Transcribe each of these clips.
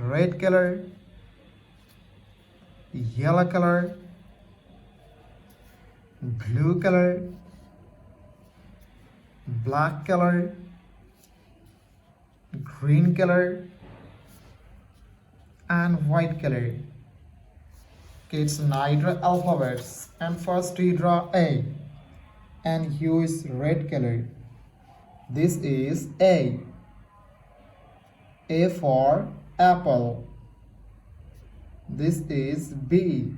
red color, yellow color, blue color, black color, green color, and white color. Kids, now draw alphabets, and first we draw A, and use red color. This is A. A for apple. This is B.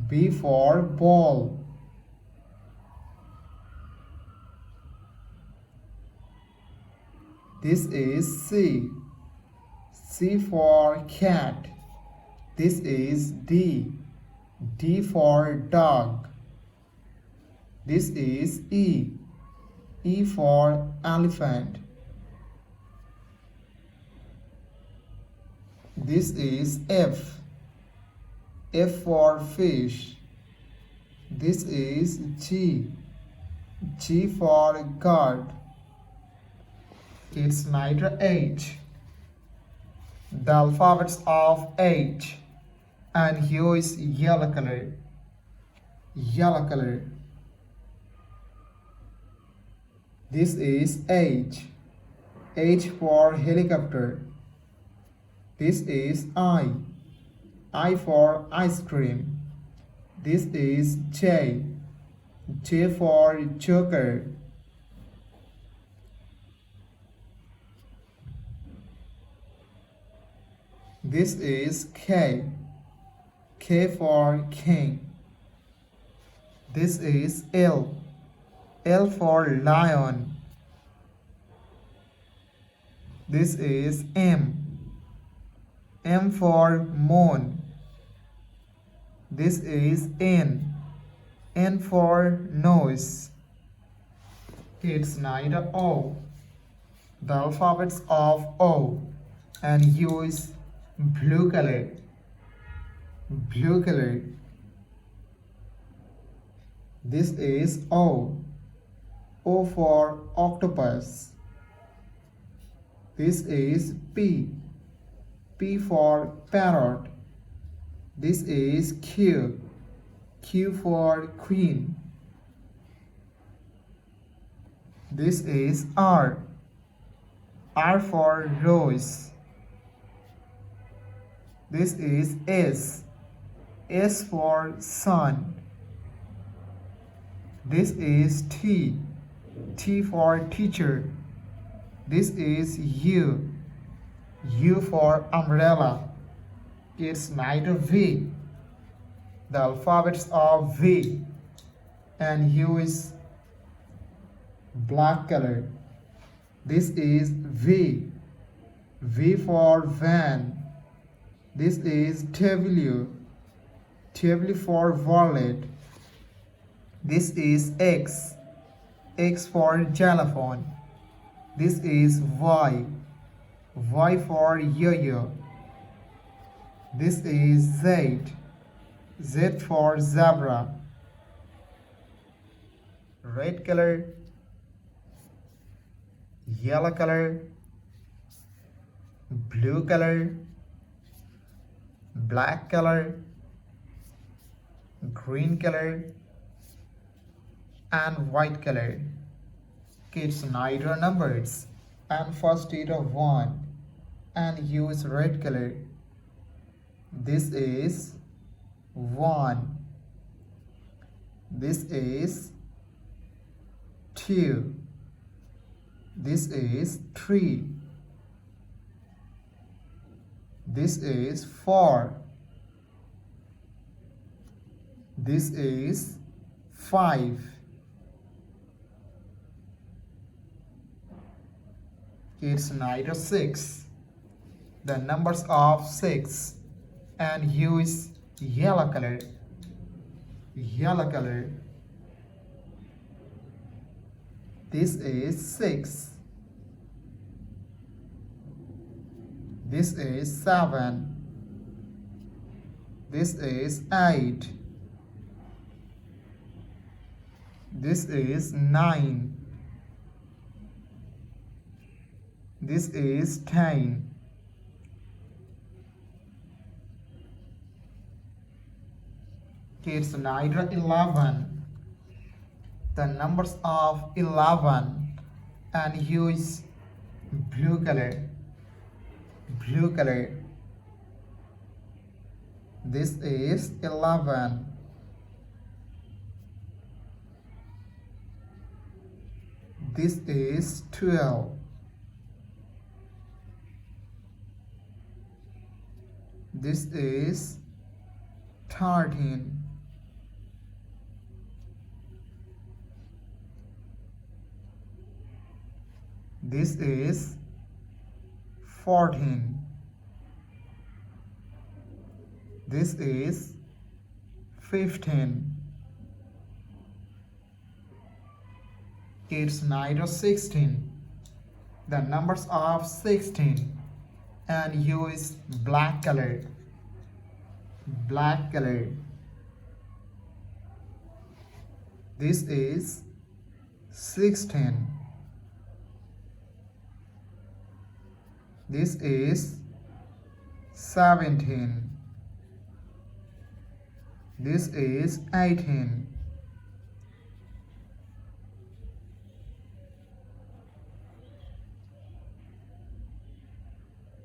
B for ball. This is C. C for cat. This is D. D for dog. This is E. E for elephant. This is F. F for fish. This is G. G for God. It's letter H. The alphabets of H. And here is yellow color. Yellow color. This is H. H for helicopter. This is I. I for ice cream. This is J. J for joker. This is K. K for king. This is L. L for lion. This is M. M for moon. This is N. N for nose. It's neither O. The alphabets of O, and use blue color. Blue color. This is O. O for octopus. This is P. P for parrot. This is Q. Q for queen. This is R. R for rose. This is S. S for sun. This is T. T for teacher. This is U. U for umbrella. It's neither V. The alphabets of V, and U is black color. This is V. V for van. This is W. W for wallet. This is X. X for xylophone. This is Y. Y for yo-yo. This is Z. Z for zebra. Red color, yellow color, blue color, black color, green color, and white color. Kids, now draw numbers, and first draw 1 and use red color. This is 1. This is 2. This is 3. This is 4. This is 5. It's neither 6. The numbers of 6, and use yellow color. Yellow color. This is 6. This is 7. This is 8. This is 9. This is 10. Kids number 11. The numbers of 11 and use blue color. Blue color. This is 11. This is 12. This is 13. This is 14. This is 15. It's 9 or 16. The numbers of 16 and use black color. Black color. This is 16. This is 17. This is 18.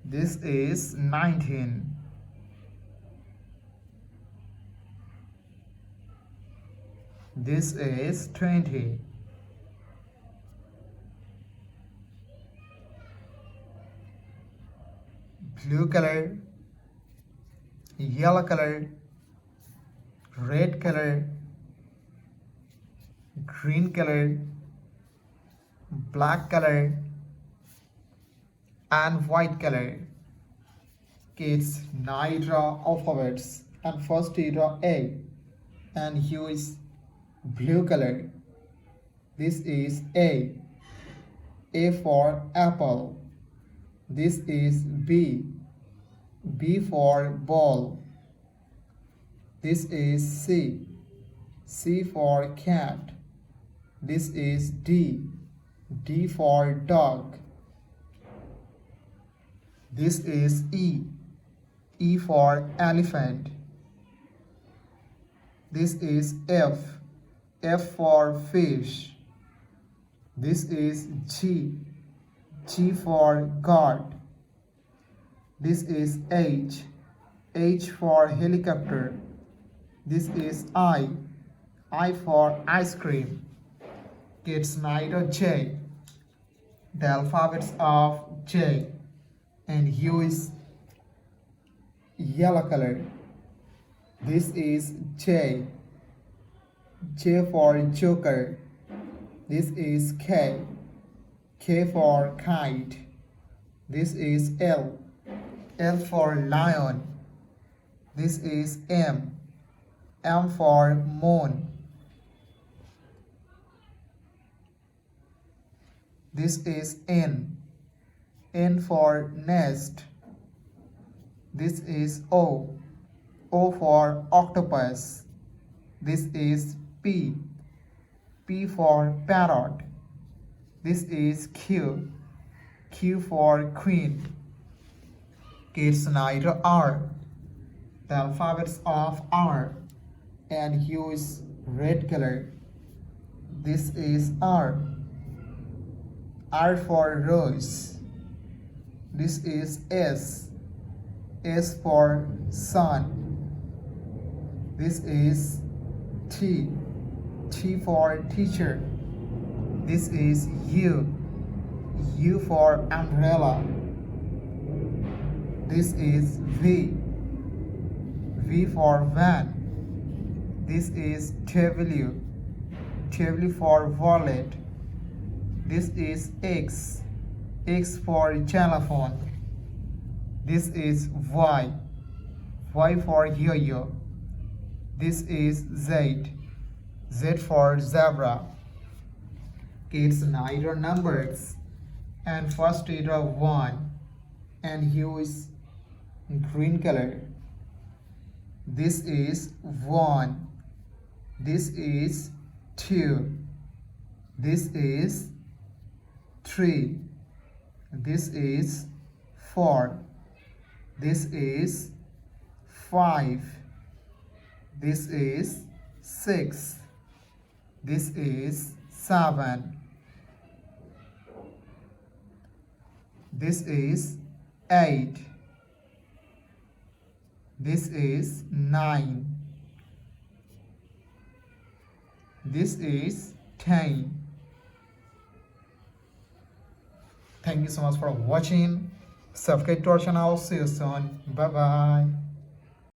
This is 19. This is 20. Blue color, yellow color, red color, green color, black color, and white color. Kids now draw alphabets and first you draw A and use blue color. This is A. A for apple. This is B. B for ball. This is C. C for cat. This is D. D for dog. This is E. E for elephant. This is F. F for fish. This is G. G for God. This is H. H for helicopter. This is I. I for ice cream. Kids now J. The alphabets of J and use yellow color. This is J. J for joker. This is K. K for kite. This is L. L for lion. This is M. M for moon. This is N. N for nest. This is O. O for octopus. This is P. P for parrot. This is Q. Q for queen. Kids now R. The alphabets of R and use red color. This is R. R for rose. This is S. S for sun. This is T. T for teacher. This is U. U for umbrella. This is V. V for van. This is W. W for wallet. This is X. X for telephone. This is Y. Y for yo-yo. This is Z. Z for zebra. Kids now draw numbers and first you draw 1 and use green color. This is 1. This is 2. This is 3. This is 4. This is 5. This is 6. This is 7. This is 8. This is 9. This is 10. Thank you so much for watching. Subscribe to our channel. See you soon. Bye bye.